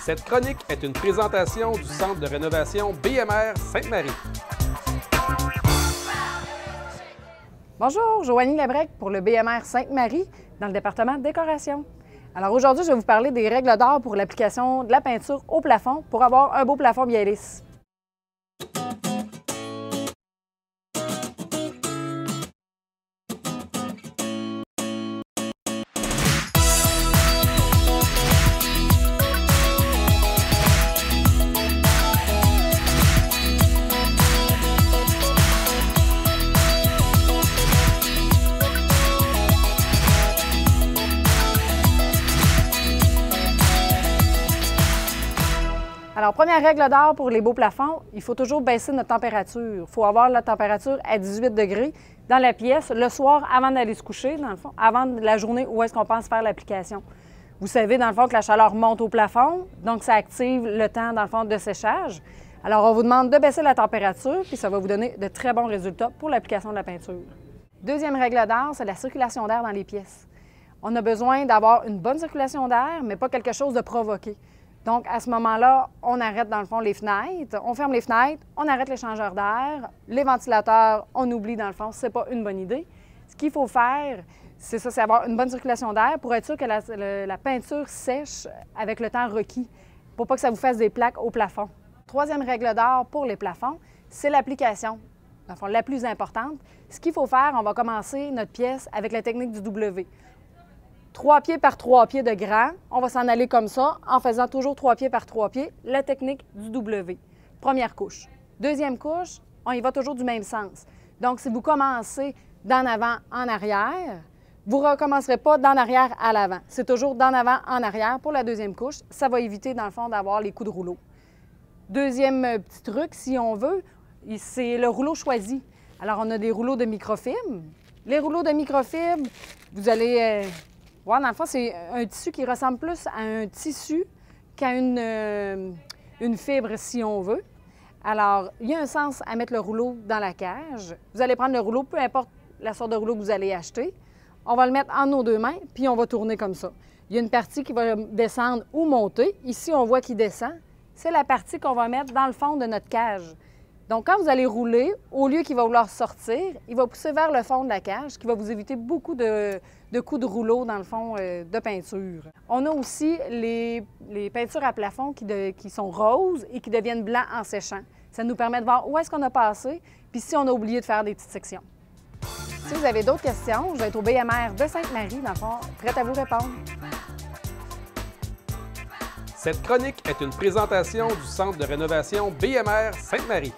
Cette chronique est une présentation du Centre de rénovation BMR Sainte-Marie. Bonjour, Joanie Labrec pour le BMR Sainte-Marie dans le département de décoration. Alors aujourd'hui, je vais vous parler des règles d'or pour l'application de la peinture au plafond pour avoir un beau plafond bien lisse. Alors, première règle d'or pour les beaux plafonds, il faut toujours baisser notre température. Il faut avoir la température à 18 degrés dans la pièce le soir avant d'aller se coucher, dans le fond, avant la journée où est-ce qu'on pense faire l'application. Vous savez, dans le fond, que la chaleur monte au plafond, donc ça active le temps, dans le fond, de séchage. Alors, on vous demande de baisser la température, puis ça va vous donner de très bons résultats pour l'application de la peinture. Deuxième règle d'or, c'est la circulation d'air dans les pièces. On a besoin d'avoir une bonne circulation d'air, mais pas quelque chose de provoqué. Donc, à ce moment-là, on arrête dans le fond les fenêtres, on ferme les fenêtres, on arrête les changeurs d'air, les ventilateurs, on oublie dans le fond, c'est pas une bonne idée. Ce qu'il faut faire, c'est ça, c'est avoir une bonne circulation d'air pour être sûr que la peinture sèche avec le temps requis, pour pas que ça vous fasse des plaques au plafond. Troisième règle d'or pour les plafonds, c'est l'application, dans le fond, la plus importante. Ce qu'il faut faire, on va commencer notre pièce avec la technique du W. 3 pieds par 3 pieds de grand. On va s'en aller comme ça, en faisant toujours 3 pieds par 3 pieds, la technique du W. Première couche. Deuxième couche, on y va toujours du même sens. Donc, si vous commencez d'en avant en arrière, vous ne recommencerez pas d'en arrière à l'avant. C'est toujours d'en avant en arrière pour la deuxième couche. Ça va éviter, dans le fond, d'avoir les coups de rouleau. Deuxième petit truc, si on veut, c'est le rouleau choisi. Alors, on a des rouleaux de microfibre. Les rouleaux de microfibre, vous allez... Ouais, dans le fond, c'est un tissu qui ressemble plus à un tissu qu'à une fibre, si on veut. Alors, il y a un sens à mettre le rouleau dans la cage. Vous allez prendre le rouleau, peu importe la sorte de rouleau que vous allez acheter. On va le mettre en nos deux mains, puis on va tourner comme ça. Il y a une partie qui va descendre ou monter. Ici, on voit qu'il descend. C'est la partie qu'on va mettre dans le fond de notre cage. Donc, quand vous allez rouler, au lieu qu'il va vouloir sortir, il va pousser vers le fond de la cage, ce qui va vous éviter beaucoup de coups de rouleau, dans le fond, de peinture. On a aussi les peintures à plafond qui sont roses et qui deviennent blancs en séchant. Ça nous permet de voir où est-ce qu'on a passé, puis si on a oublié de faire des petites sections. Si vous avez d'autres questions, je vais être au BMR de Sainte-Marie, dans le fond, prête à vous répondre. Cette chronique est une présentation du Centre de rénovation BMR Sainte-Marie.